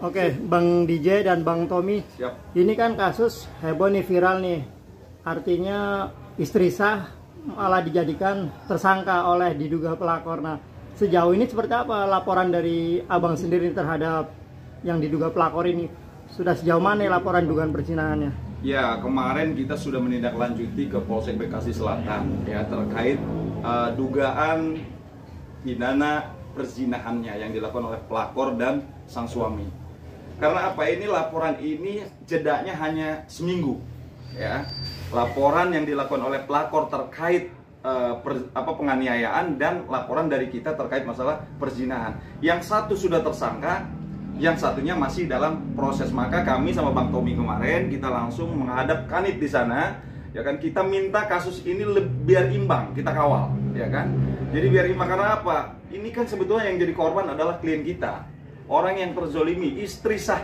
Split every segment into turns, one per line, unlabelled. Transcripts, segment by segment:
Oke, Bang DJ dan Bang Tommy.
Siap.
Ini kan kasus heboh nih, viral nih. Artinya istri sah malah dijadikan tersangka oleh diduga pelakor. Nah, sejauh ini seperti apa laporan dari Abang sendiri terhadap yang diduga pelakor ini? Sudah sejauh mana laporan dugaan perzinahannya?
Ya, kemarin kita sudah menindaklanjuti ke Polsek Bekasi Selatan ya terkait dugaan pidana perzinahannya yang dilakukan oleh pelakor dan sang suami. Karena apa, ini laporan ini jedanya hanya seminggu ya. Laporan yang dilakukan oleh pelakor terkait penganiayaan dan laporan dari kita terkait masalah perzinahan. Yang satu sudah tersangka, yang satunya masih dalam proses. Maka kami sama Bang Tommy kemarin kita langsung menghadap Kanit di sana, ya kan, kita minta kasus ini biar imbang, kita kawal, ya kan. Jadi biar imbang, karena apa? Ini kan sebetulnya yang jadi korban adalah klien kita, orang yang terzolimi, istri sah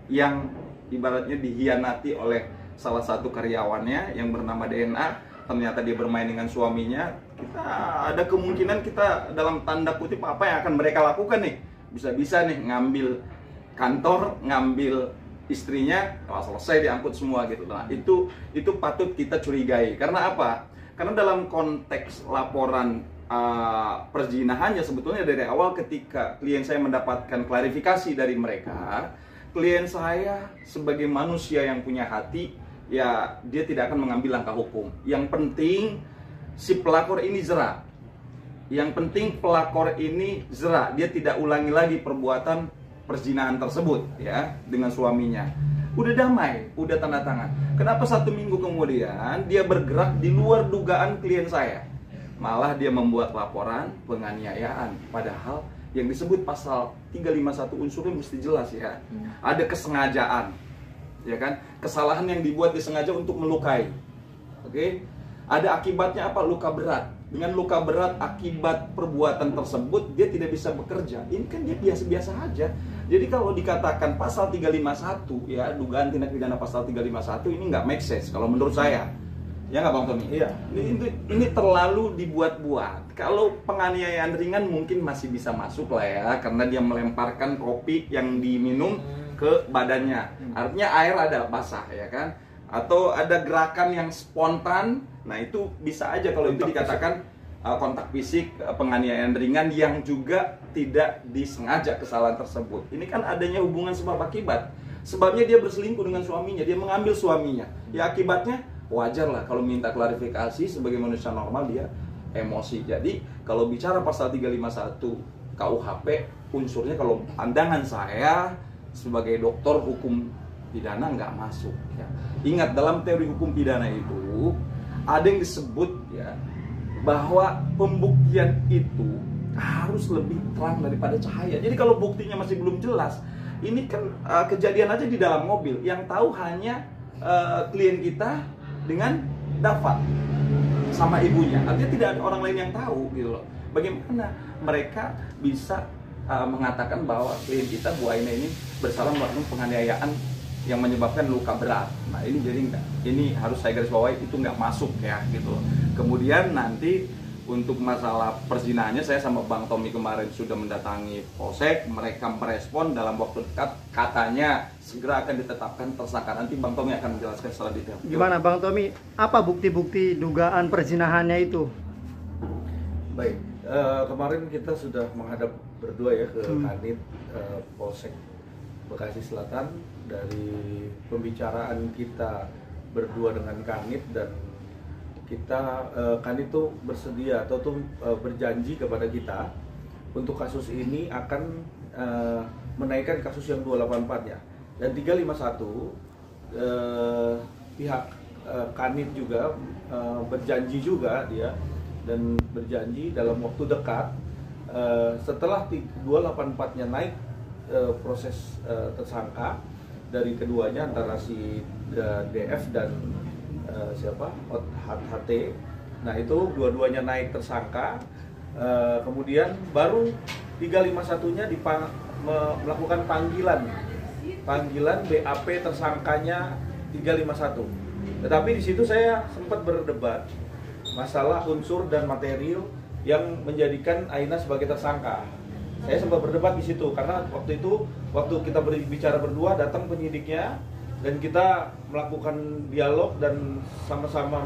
yang ibaratnya dihianati oleh salah satu karyawannya yang bernama DNA. Ternyata dia bermain dengan suaminya. Kita ada kemungkinan kita dalam tanda kutip apa yang akan mereka lakukan nih, bisa-bisa nih ngambil kantor, ngambil istrinya, kalau selesai diangkut semua gitu. Nah, itu patut kita curigai. Karena apa? Karena dalam konteks laporan perzinahannya sebetulnya dari awal ketika klien saya mendapatkan klarifikasi dari mereka, klien saya sebagai manusia yang punya hati, ya dia tidak akan mengambil langkah hukum. Yang penting si pelakor ini jera. Yang penting pelakor ini jera, dia tidak ulangi lagi perbuatan perzinahan tersebut ya dengan suaminya. Udah damai, udah tanda tangan. Kenapa 1 minggu kemudian dia bergerak di luar dugaan klien saya? Malah dia membuat laporan penganiayaan, padahal yang disebut pasal 351 unsurnya mesti jelas ya. Ada kesengajaan, ya kan? Kesalahan yang dibuat disengaja untuk melukai. Oke? Ada akibatnya apa? Luka berat. Dengan luka berat akibat perbuatan tersebut dia tidak bisa bekerja. Ini kan dia biasa-biasa aja. Jadi kalau dikatakan pasal 351 ya, dugaan tindak pidana pasal 351 ini nggak make sense kalau menurut saya. Ya nggak Bang Tommy?
Iya.
Ini terlalu dibuat-buat. Kalau penganiayaan ringan mungkin masih bisa masuk lah ya, karena dia melemparkan kopi yang diminum ke badannya. Artinya air ada basah ya kan? Atau ada gerakan yang spontan. Nah itu bisa aja kalau itu dikatakan kontak fisik, penganiayaan ringan yang juga tidak disengaja kesalahan tersebut. Ini kan adanya hubungan sebab akibat. Sebabnya dia berselingkuh dengan suaminya, dia mengambil suaminya. Ya akibatnya wajar lah kalau minta klarifikasi, sebagai manusia normal dia emosi. Jadi kalau bicara pasal 351 KUHP, unsurnya kalau pandangan saya sebagai dokter hukum pidana nggak masuk ya. Ingat, dalam teori hukum pidana itu ada yang disebut ya, bahwa pembuktian itu harus lebih terang daripada cahaya. Jadi kalau buktinya masih belum jelas, ini kan kejadian aja di dalam mobil, yang tahu hanya klien kita dengan Dava sama ibunya. Artinya tidak ada orang lain yang tahu gitu loh. Bagaimana mereka bisa mengatakan bahwa klien kita Bu Aina ini bersalah melakukan penganiayaan yang menyebabkan luka berat. Nah ini jadi enggak, ini harus saya garis bawahi, itu nggak masuk ya gitu. Kemudian nanti untuk masalah perzinahannya saya sama Bang Tommy kemarin sudah mendatangi Polsek, mereka merespon dalam waktu dekat katanya segera akan ditetapkan tersangka. Nanti Bang Tommy akan menjelaskan secara detail.
Gimana Bang Tommy? Apa bukti-bukti dugaan perzinahannya itu?
Baik, kemarin kita sudah menghadap berdua ya ke Kanit Polsek Bekasi Selatan. Dari pembicaraan kita berdua dengan Kanit, dan kita Kanit tuh bersedia atau tuh berjanji kepada kita untuk kasus ini akan menaikkan kasus yang 284-nya. Dan 351 pihak Kanit juga berjanji juga dia, dan berjanji dalam waktu dekat setelah 284-nya naik proses tersangka dari keduanya antara si DF dan siapa HT. Nah itu dua-duanya naik tersangka, kemudian baru 351-nya melakukan panggilan BAP tersangkanya 351. Tetapi di situ saya sempat berdebat masalah unsur dan material yang menjadikan Aina sebagai tersangka. Saya sempat berdebat di situ karena waktu kita berbicara berdua, datang penyidiknya dan kita melakukan dialog dan sama-sama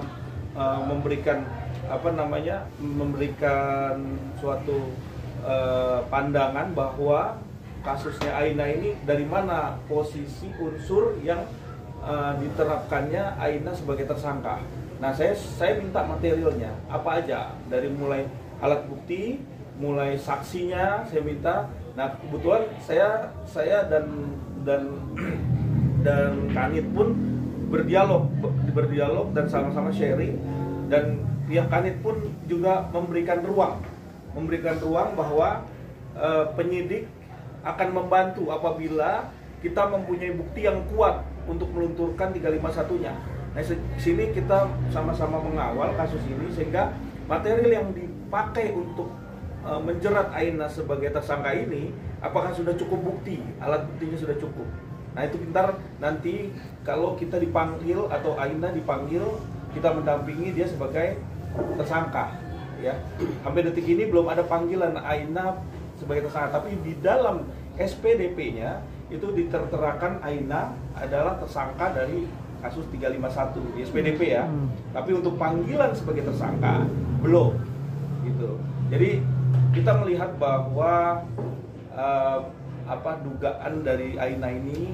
memberikan suatu pandangan bahwa kasusnya Aina ini dari mana posisi unsur yang diterapkannya Aina sebagai tersangka. Nah, saya minta materialnya apa aja, dari mulai alat bukti, mulai saksinya saya minta. Nah, kebetulan saya dan Kanit pun berdialog dan sama-sama sharing, dan pihak Kanit pun juga memberikan ruang bahwa penyidik akan membantu apabila kita mempunyai bukti yang kuat untuk melunturkan 351-nya. Nah, sini kita sama-sama mengawal kasus ini sehingga material yang dipakai untuk menjerat Aina sebagai tersangka ini apakah sudah cukup bukti, alat buktinya sudah cukup. Nah, itu ntar nanti kalau kita dipanggil atau Aina dipanggil, kita mendampingi dia sebagai tersangka, ya. Sampai detik ini belum ada panggilan Aina sebagai tersangka, tapi di dalam SPDP-nya itu diterterakan Aina adalah tersangka dari kasus 351 di SPDP, ya. Tapi untuk panggilan sebagai tersangka belum, gitu. Jadi kita melihat bahwa dugaan dari Aina ini,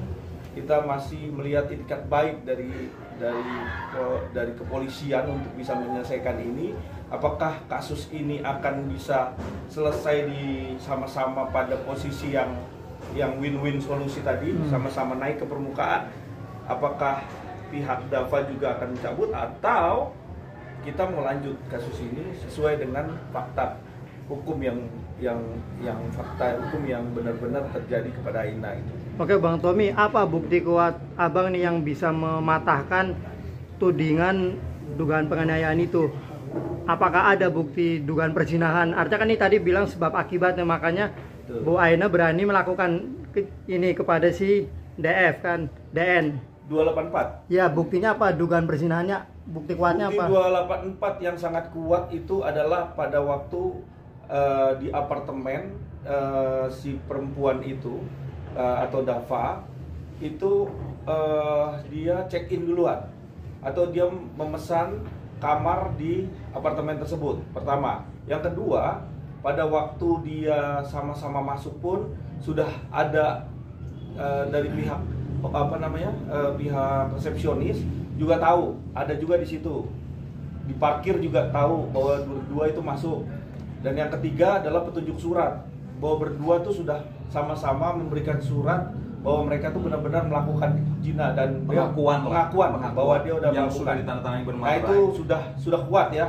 kita masih melihat itikat baik dari kepolisian untuk bisa menyelesaikan ini. Apakah kasus ini akan bisa selesai di sama-sama pada posisi yang win-win solusi tadi, sama-sama naik ke permukaan? Apakah pihak Dava juga akan mencabut, atau kita mau lanjut kasus ini sesuai dengan fakta hukum yang fakta hukum yang benar-benar terjadi kepada Aina itu.
Oke Bang Tommy, apa bukti kuat Abang nih yang bisa mematahkan tudingan dugaan penganiayaan itu? Apakah ada bukti dugaan perzinahan? Artinya kan ini tadi bilang sebab akibatnya, makanya
Betul.
Bu Aina berani melakukan ini kepada si DF kan, DN
284.
ya. Buktinya apa? Dugaan perzinahannya, bukti kuatnya
Bukti
apa?
284 yang sangat kuat itu adalah pada waktu di apartemen si perempuan itu atau Dava itu dia check in duluan atau dia memesan kamar di apartemen tersebut, pertama. Yang kedua, pada waktu dia sama-sama masuk pun sudah ada dari pihak pihak resepsionis juga tahu, ada juga di situ. Di parkir juga tahu bahwa berdua itu masuk. Dan yang ketiga adalah petunjuk surat bahwa berdua itu sudah sama-sama memberikan surat bahwa mereka tuh benar-benar melakukan zina dan pengakuan bahwa dia udah
yang
melakukan.
sudah ditandatangani bermaterai.
Nah, itu sudah kuat ya.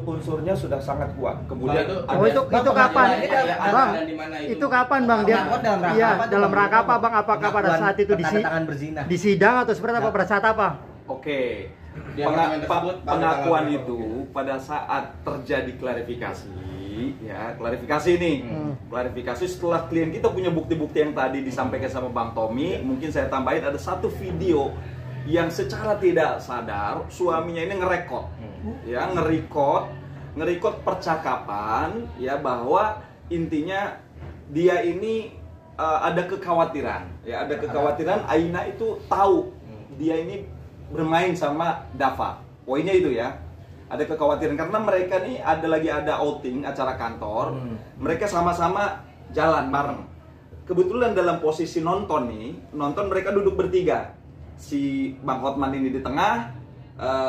Unsurnya sudah sangat kuat.
Kemudian
itu kapan? Bang, itu kapan Bang dia? Iya, dalam rangka apa Bang? Apakah pada saat itu di sidang atau seperti apa? Pada saat apa?
Oke, pengakuan itu pada saat terjadi klarifikasi, ya klarifikasi nih, klarifikasi setelah klien kita punya bukti-bukti yang tadi disampaikan sama Bang Tommy, mungkin saya tambahin ada satu video yang secara tidak sadar suaminya ini ngerekod, ya ngerekod percakapan, ya bahwa intinya dia ini ada kekhawatiran, ya ada kekhawatiran Aina itu tahu dia ini bermain sama Dava. Poinnya itu ya. Ada kekhawatiran karena mereka nih ada outing acara kantor. Mereka sama-sama jalan bareng. Kebetulan dalam posisi nonton mereka duduk bertiga. Si Bang Hotman ini di tengah,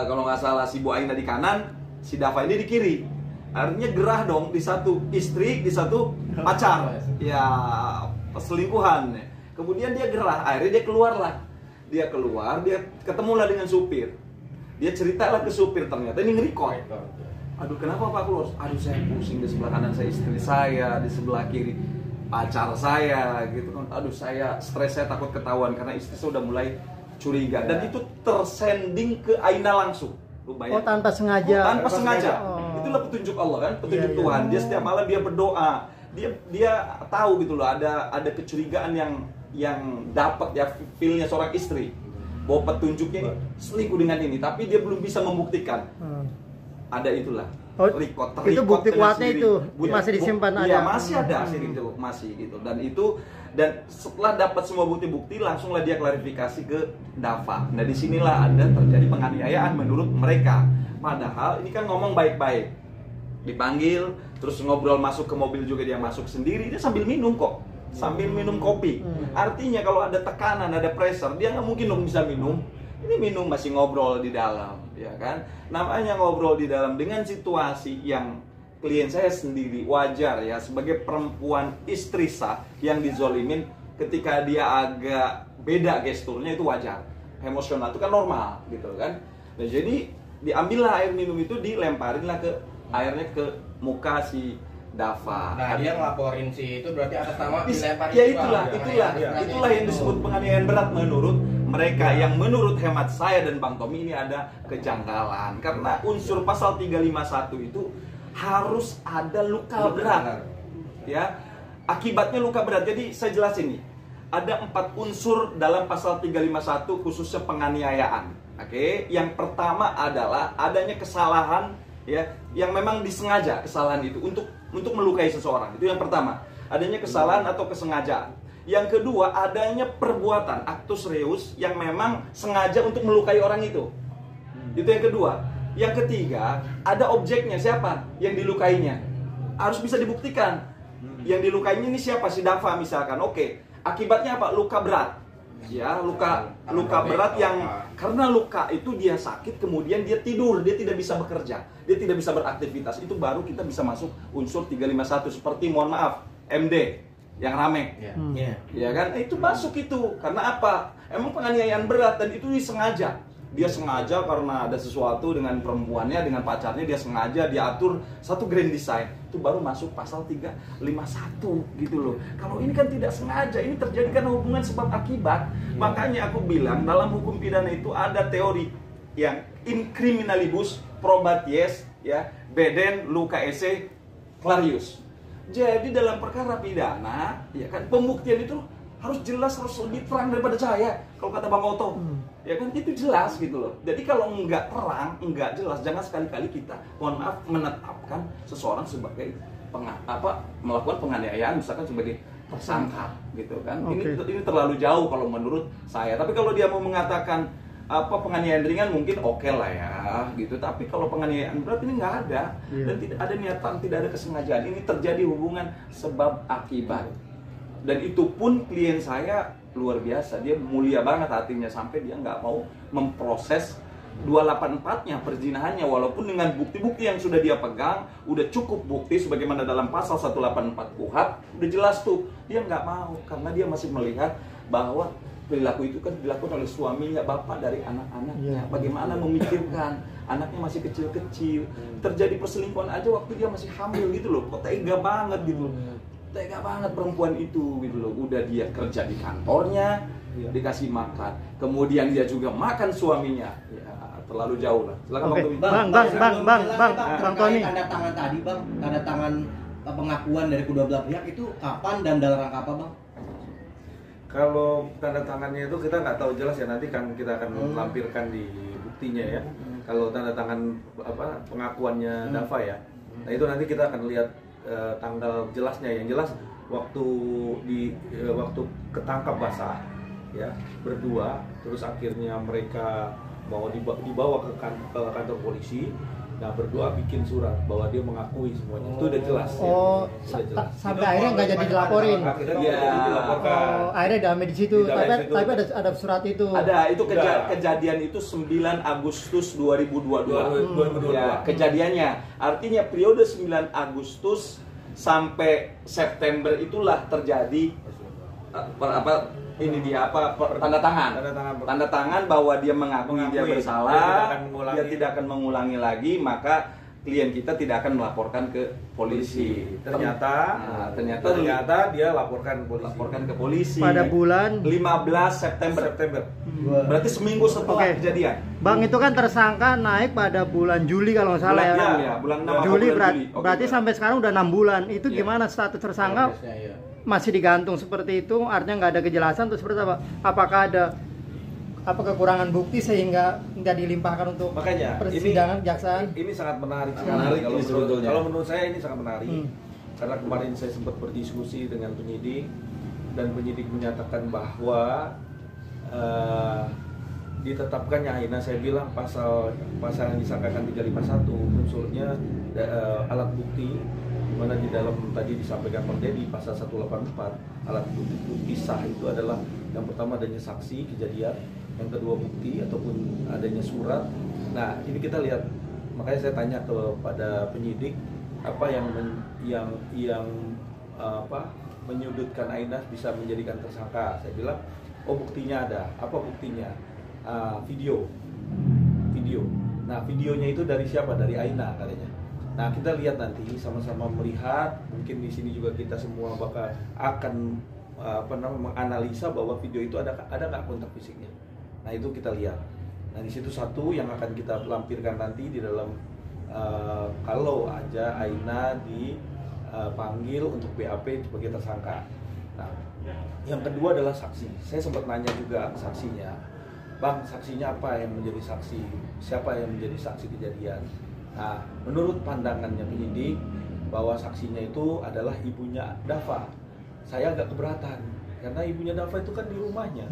kalau nggak salah si Bu Aina di kanan, si Dava ini di kiri. Artinya gerah dong, di satu istri, di satu pacar. Ya, perselingkuhan. Kemudian dia gerah, akhirnya dia keluar, dia ketemulah dengan supir. Dia ceritalah ke supir, ternyata ini nge-record. Aduh, kenapa Pak keluar? Aduh, saya pusing, di sebelah kanan saya istri saya, di sebelah kiri pacar saya, gitu kan. Aduh, saya stres, saya takut ketahuan karena istri saya udah mulai curiga. Dan itu tersending ke Aina langsung.
Oh, tanpa sengaja.
Tanpa sengaja. Itulah petunjuk Allah kan, petunjuk Tuhan. Dia setiap malam dia berdoa. Dia tahu gitu loh, ada kecurigaan yang dapat ya feel-nya seorang istri bahwa petunjuknya ini selingkuh dengan ini, tapi dia belum bisa membuktikan. Ada itulah
Oh,
record
itu bukti kuatnya
sendiri.
itu masih disimpan
Iya,
ada.
masih ada hasil itu, masih gitu. Dan setelah dapat semua bukti-bukti langsunglah dia klarifikasi ke Dava. Nah, disinilah ada terjadi penganiayaan menurut mereka. Padahal ini kan ngomong baik-baik. Dipanggil, terus ngobrol masuk ke mobil juga dia masuk sendiri, dia sambil minum kok. Sambil minum kopi. Artinya kalau ada tekanan, ada pressure, dia nggak mungkin dong bisa minum. Ini minum masih ngobrol di dalam, ya kan? Namanya ngobrol di dalam dengan situasi yang klien saya sendiri wajar ya, sebagai perempuan istri sah yang dizolimin, ketika dia agak beda gesturnya itu wajar. Emosional itu kan normal gitu kan. Nah, jadi diambillah air minum itu, dilemparinlah airnya ke muka si Dava.
Nah, dia ngelaporin si itu berarti atas nama dilemparin.
Ya itulah yang disebut penganiayaan berat menurut mereka, yang menurut hemat saya dan Bang Tommy ini ada kejanggalan. Karena unsur pasal 351 itu harus ada luka berat. Ya. Akibatnya luka berat. Jadi saya jelasin nih. Ada 4 unsur dalam pasal 351 khususnya penganiayaan. Oke, yang pertama adalah adanya kesalahan ya, yang memang disengaja kesalahan itu untuk melukai seseorang. Itu yang pertama. Adanya kesalahan atau kesengajaan. Yang kedua, adanya perbuatan actus reus yang memang sengaja untuk melukai orang itu. Itu yang kedua. Yang ketiga, ada objeknya, siapa yang dilukainya. Harus bisa dibuktikan. Yang dilukainya ini siapa? Si Dava misalkan. Oke. Akibatnya apa? Luka berat. Ya, luka berat yang karena luka itu dia sakit, kemudian dia tidur, dia tidak bisa bekerja, dia tidak bisa beraktivitas. Itu baru kita bisa masuk unsur 351 seperti mohon maaf, MD yang rame. Ya kan? Itu masuk itu. Karena apa? Emang penganiayaan berat dan itu disengaja. Dia sengaja karena ada sesuatu dengan perempuannya, dengan pacarnya, dia sengaja diatur satu grand design. Itu baru masuk pasal 351 gitu loh. Kalau ini kan tidak sengaja, ini terjadi karena hubungan sebab akibat. Makanya aku bilang dalam hukum pidana itu ada teori yang in criminalibus probaties ya, beden luca esse clarius. Jadi dalam perkara pidana, ya kan, pembuktian itu harus jelas, harus lebih terang daripada cahaya. Kalau kata Bang Oto, ya kan, itu jelas gitu loh. Jadi kalau nggak terang, nggak jelas, jangan sekali-kali kita, mohon maaf, menetapkan seseorang sebagai melakukan penganiayaan, misalkan sebagai tersangka, gitu kan. Ini terlalu jauh kalau menurut saya. Tapi kalau dia mau mengatakan penganiayaan ringan mungkin oke lah ya, gitu. Tapi kalau penganiayaan berat ini nggak ada, dan tidak ada niatan, tidak ada kesengajaan. Ini terjadi hubungan sebab akibat. Dan itu pun klien saya luar biasa, dia mulia banget hatinya sampai dia nggak mau memproses 284-nya perzinahannya, walaupun dengan bukti-bukti yang sudah dia pegang udah cukup bukti sebagaimana dalam pasal 184 KUHP udah jelas tuh, dia nggak mau karena dia masih melihat bahwa perilaku itu kan dilakukan oleh suaminya, bapak dari anak-anaknya. Bagaimana memikirkan anaknya masih kecil-kecil, terjadi perselingkuhan aja waktu dia masih hamil gitu loh, kok tega banget gitu loh. Tega banget perempuan itu gitu loh. Udah dia kerja di kantornya, dikasih makan, kemudian dia juga makan suaminya. Ya, terlalu jauh lah. Silakan
Bang Tony. Tanda tangan tadi, Bang, tanda tangan pengakuan dari kedua belah pihak itu kapan dan dalam rangka apa, Bang?
Kalau tanda tangannya itu kita nggak tahu jelas ya, nanti kan kita akan lampirkan di buktinya ya. Kalau tanda tangan pengakuannya Dava ya, nah itu nanti kita akan lihat tanggal jelasnya. Yang jelas waktu ketangkap basah ya berdua, terus akhirnya mereka mau dibawa ke kantor polisi. Nah, berdua bikin surat bahwa dia mengakui semuanya. Itu udah jelas.
Sampai akhirnya nggak jadi dilaporin.
Dilaporkan.
Akhirnya damai di situ. Tapi ada surat itu.
Ada, itu kejadian itu 9 Agustus 2022. Ya, kejadiannya. Artinya periode 9 Agustus sampai September itulah terjadi tanda tangan bahwa dia mengakui dia bersalah, dia tidak akan mengulangi lagi, maka klien kita tidak akan melaporkan ke polisi. Ternyata
dia laporkan
ke polisi
pada bulan
15 September. Berarti seminggu setelah kejadian.
Bang, itu kan tersangka naik pada bulan Juli kalau nggak salah
bulan 6
Juli berarti sampai sekarang udah 6 bulan. Itu gimana status tersangka? Masih digantung seperti itu, artinya nggak ada kejelasan. Terus seperti apa? Apakah apa kekurangan bukti sehingga tidak dilimpahkan untuk
Makanya
persidangan kejaksaan?
ini sangat menarik sekali.
Menarik
Kalau
ini sebetulnya.
kalau menurut saya ini sangat menarik.
Hmm.
Karena kemarin saya sempat berdiskusi dengan penyidik dan penyidik menyatakan bahwa ditetapkannya Aina, saya bilang pasal yang disangkakan 351 unsurnya alat bukti, di mana di dalam tadi disampaikan Bang Dedi pasal 184 alat bukti sah itu adalah yang pertama adanya saksi kejadian, yang kedua bukti ataupun adanya surat. Nah ini kita lihat, makanya saya tanya kepada penyidik apa yang menyudutkan Aina bisa menjadikan tersangka. Saya bilang, oh buktinya ada. Apa buktinya? Video. Nah videonya itu dari siapa? Dari Aina katanya. Nah kita lihat nanti sama-sama melihat. Mungkin di sini juga kita semua akan menganalisa bahwa video itu ada nggak kontak fisiknya. Nah itu kita lihat. Nah di situ satu yang akan kita lampirkan nanti di dalam kalau aja Aina dipanggil untuk BAP sebagai tersangka. Nah, yang kedua adalah saksi. Saya sempat nanya juga saksinya, Bang, saksinya apa yang menjadi saksi? Siapa yang menjadi saksi kejadian? Nah, menurut pandangannya penyidik bahwa saksinya itu adalah ibunya Dava. Saya agak keberatan karena ibunya Dava itu kan di rumahnya,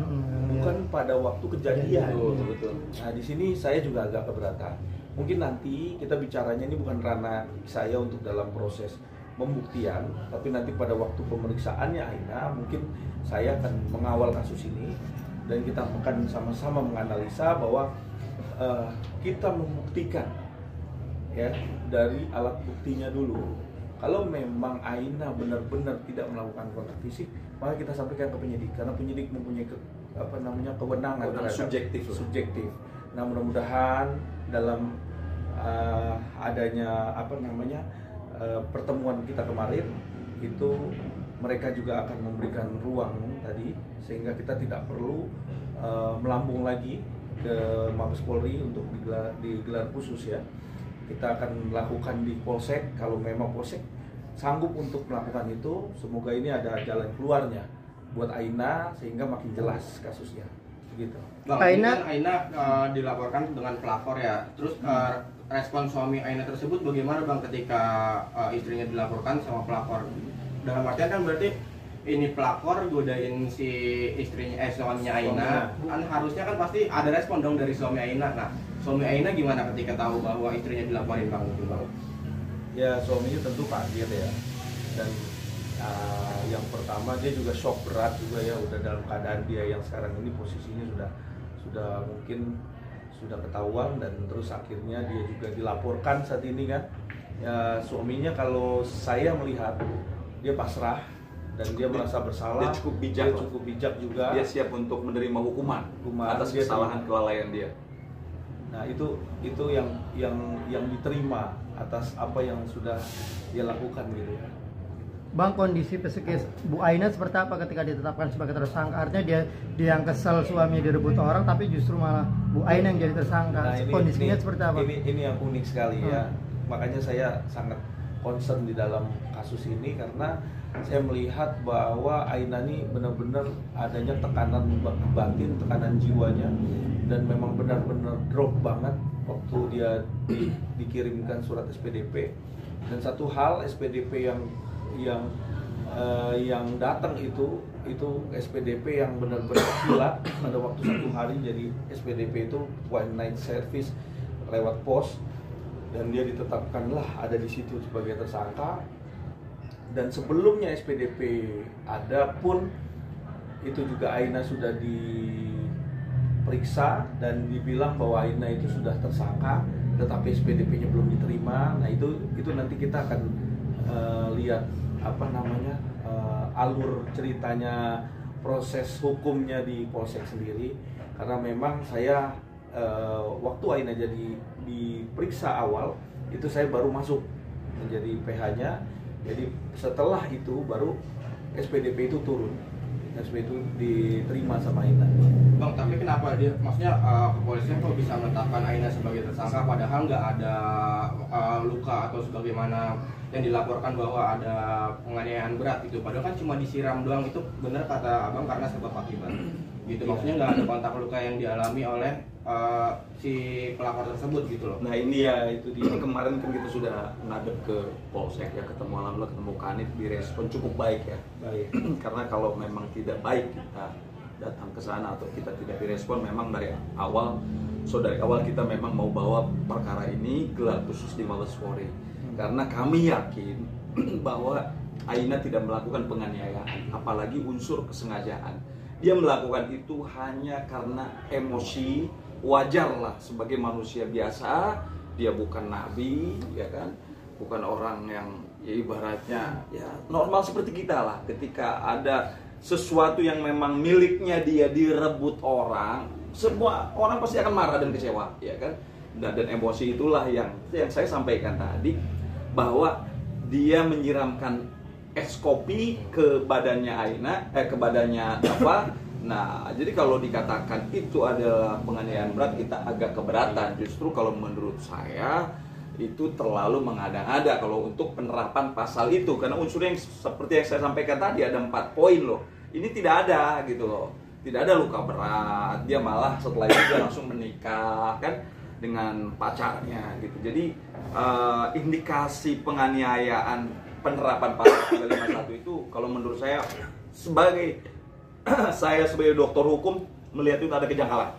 bukan pada waktu kejadian.
Betul.
Nah, di sini saya juga agak keberatan. Mungkin nanti kita bicaranya ini bukan ranah saya untuk dalam proses pembuktian, tapi nanti pada waktu pemeriksaannya Aina, mungkin saya akan mengawal kasus ini dan kita akan sama-sama menganalisa bahwa kita membuktikan ya dari alat buktinya dulu. Kalau memang Aina benar-benar tidak melakukan kontak fisik, maka kita sampaikan ke penyidik karena penyidik mempunyai kewenangan subjektif. Nah, mudah-mudahan dalam adanya pertemuan kita kemarin itu mereka juga akan memberikan ruang tadi sehingga kita tidak perlu melambung lagi ke Mabes Polri untuk digelar khusus ya. Kita akan lakukan di Polsek kalau memang Polsek sanggup untuk melakukan itu. Semoga ini ada jalan keluarnya buat Aina sehingga makin jelas kasusnya. Begitu.
Bang, Aina dilaporkan dengan pelapor ya. Terus respon suami Aina tersebut bagaimana Bang ketika istrinya dilaporkan sama pelapor? Dalam artian kan berarti ini pelapor godain si suaminya Aina, kan harusnya kan pasti ada respon dong dari suami Aina. Nah, suami Aina gimana ketika tahu bahwa istrinya dilaporin Bang?
Ya suaminya tentu kaget ya. Dan yang pertama dia juga shock berat juga ya, udah dalam keadaan dia yang sekarang ini posisinya sudah mungkin sudah ketahuan dan terus akhirnya dia juga dilaporkan saat ini kan. Ya suaminya kalau saya melihat dia pasrah dan dia merasa bersalah.
Dia cukup bijak
juga.
Dia siap untuk menerima hukuman atas kesalahan kelalaian dia.
Nah itu yang diterima atas apa yang sudah dia lakukan gitu ya.
Bang, kondisi psikis Bu Aina seperti apa ketika ditetapkan sebagai tersangka? Artinya dia yang kesal suaminya direbut orang, tapi justru malah Bu Aina yang jadi tersangka.
Nah,
kondisinya seperti apa?
Ini yang unik sekali ya. Makanya saya sangat concern di dalam kasus ini karena saya melihat bahwa Aina ini benar-benar adanya tekanan batin, tekanan jiwanya, dan memang benar-benar drop banget waktu dia dikirimkan surat SPDP. Dan satu hal SPDP yang datang itu SPDP yang benar-benar kilat pada waktu satu hari. Jadi SPDP itu one night service lewat pos dan dia ditetapkanlah ada di situ sebagai tersangka. Dan sebelumnya SPDP ada pun itu juga Aina sudah diperiksa dan dibilang bahwa Aina itu sudah tersangka, tetapi SPDP-nya belum diterima. Nah itu nanti kita akan lihat alur ceritanya, proses hukumnya di Polsek sendiri. Karena memang saya waktu Aina jadi diperiksa awal itu saya baru masuk menjadi PH-nya. Jadi setelah itu baru SPDP itu turun, SPDP itu diterima sama Aina.
Bang, tapi kenapa dia, maksudnya kepolisian kok bisa menetapkan Aina sebagai tersangka padahal nggak ada luka atau sebagaimana yang dilaporkan bahwa ada penganiayaan berat itu, padahal kan cuma disiram doang, itu benar kata abang karena sebab akibat? gitu. Maksudnya nggak ada kontak luka yang dialami oleh si pelapor tersebut gitu loh.
Nah ini ya itu dia, kemarin kan kita sudah ngadep ke Polsek ya, alhamdulillah ketemu Kanit, direspon cukup baik ya.
Baik.
Karena kalau memang tidak baik kita datang ke sana atau kita tidak direspon, memang dari awal kita memang mau bawa perkara ini gelar khusus di Mabes Polri. Karena kami yakin bahwa Aina tidak melakukan penganiayaan, apalagi unsur kesengajaan. Dia melakukan itu hanya karena emosi, wajarlah sebagai manusia biasa. Dia bukan nabi, ya kan? Bukan orang yang ya ibaratnya ya normal seperti kita lah. Ketika ada sesuatu yang memang miliknya dia direbut orang, semua orang pasti akan marah dan kecewa, ya kan? Dan emosi itulah yang saya sampaikan tadi, bahwa dia menyiramkan es kopi ke badannya Aina, ke badannya Dava. Nah, jadi kalau dikatakan itu adalah penganiayaan berat, kita agak keberatan. Justru kalau menurut saya itu terlalu mengada-ngada kalau untuk penerapan pasal itu, karena unsurnya yang seperti yang saya sampaikan tadi ada 4 poin loh. Ini tidak ada gitu loh. Tidak ada luka berat. Dia malah setelah itu dia langsung menikah kan dengan pacarnya gitu. Jadi indikasi penganiayaan penerapan pasal 351 itu kalau menurut saya sebagai dokter hukum melihat itu ada kejanggalan.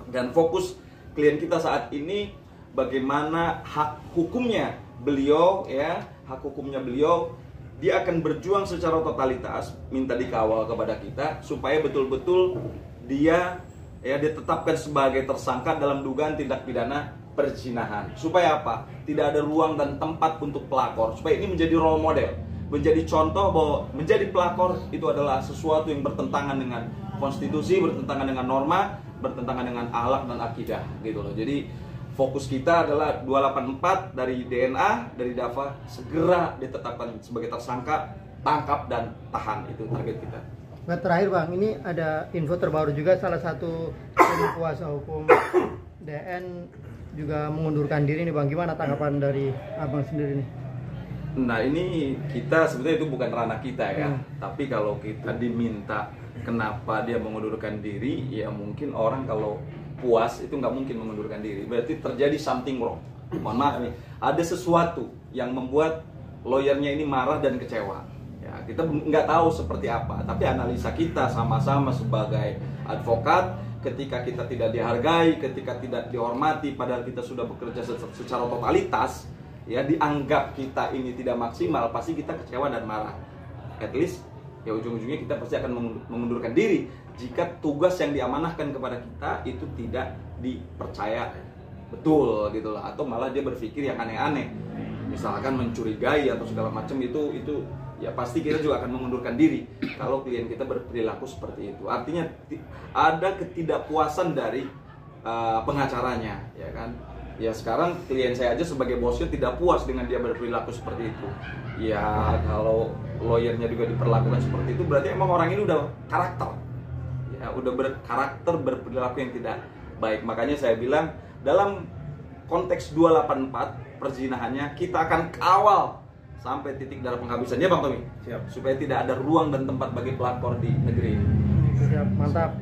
Dan fokus klien kita saat ini bagaimana hak hukumnya beliau ya, dia akan berjuang secara totalitas, minta dikawal kepada kita supaya betul-betul dia ditetapkan sebagai tersangka dalam dugaan tindak pidana perzinahan. Supaya apa? Tidak ada ruang dan tempat untuk pelakor. Supaya ini menjadi role model, menjadi contoh bahwa menjadi pelakor itu adalah sesuatu yang bertentangan dengan konstitusi, bertentangan dengan norma, bertentangan dengan akhlak dan akidah gitu loh. Jadi fokus kita adalah 284 dari DNA dari Dava segera ditetapkan sebagai tersangka, tangkap dan tahan, itu target kita.
Nah, terakhir Bang, ini ada info terbaru juga, salah satu tim kuasa hukum DN juga mengundurkan diri nih Bang. Gimana tanggapan dari Abang sendiri nih?
Nah ini kita sebetulnya itu bukan ranah kita ya, tapi kalau kita diminta kenapa dia mengundurkan diri, ya mungkin orang kalau puas itu nggak mungkin mengundurkan diri, berarti terjadi something wrong. Mohon maaf nih, ada sesuatu yang membuat lawyernya ini marah dan kecewa. Ya, kita nggak tahu seperti apa, tapi analisa kita sama-sama sebagai advokat, ketika kita tidak dihargai, ketika tidak dihormati, padahal kita sudah bekerja secara totalitas, ya dianggap kita ini tidak maksimal, pasti kita kecewa dan marah. At least ya ujung-ujungnya kita pasti akan mengundurkan diri jika tugas yang diamanahkan kepada kita itu tidak dipercaya betul gitu lah, atau malah dia berpikir yang aneh-aneh, misalkan mencurigai atau segala macam, itu ya pasti kita juga akan mengundurkan diri kalau klien kita berperilaku seperti itu. Artinya ada ketidakpuasan dari pengacaranya, ya kan? Ya sekarang klien saya aja sebagai bosnya tidak puas dengan dia berperilaku seperti itu. Ya kalau lawyernya juga diperlakukan seperti itu, berarti emang orang ini udah karakter, ya udah berkarakter berperilaku yang tidak baik. Makanya saya bilang dalam konteks 284 perzinahannya kita akan kawal sampai titik darah penghabisan, ya Bang Tommy.
Siap.
Supaya tidak ada ruang dan tempat bagi pelakor di negeri ini.
Siap, mantap.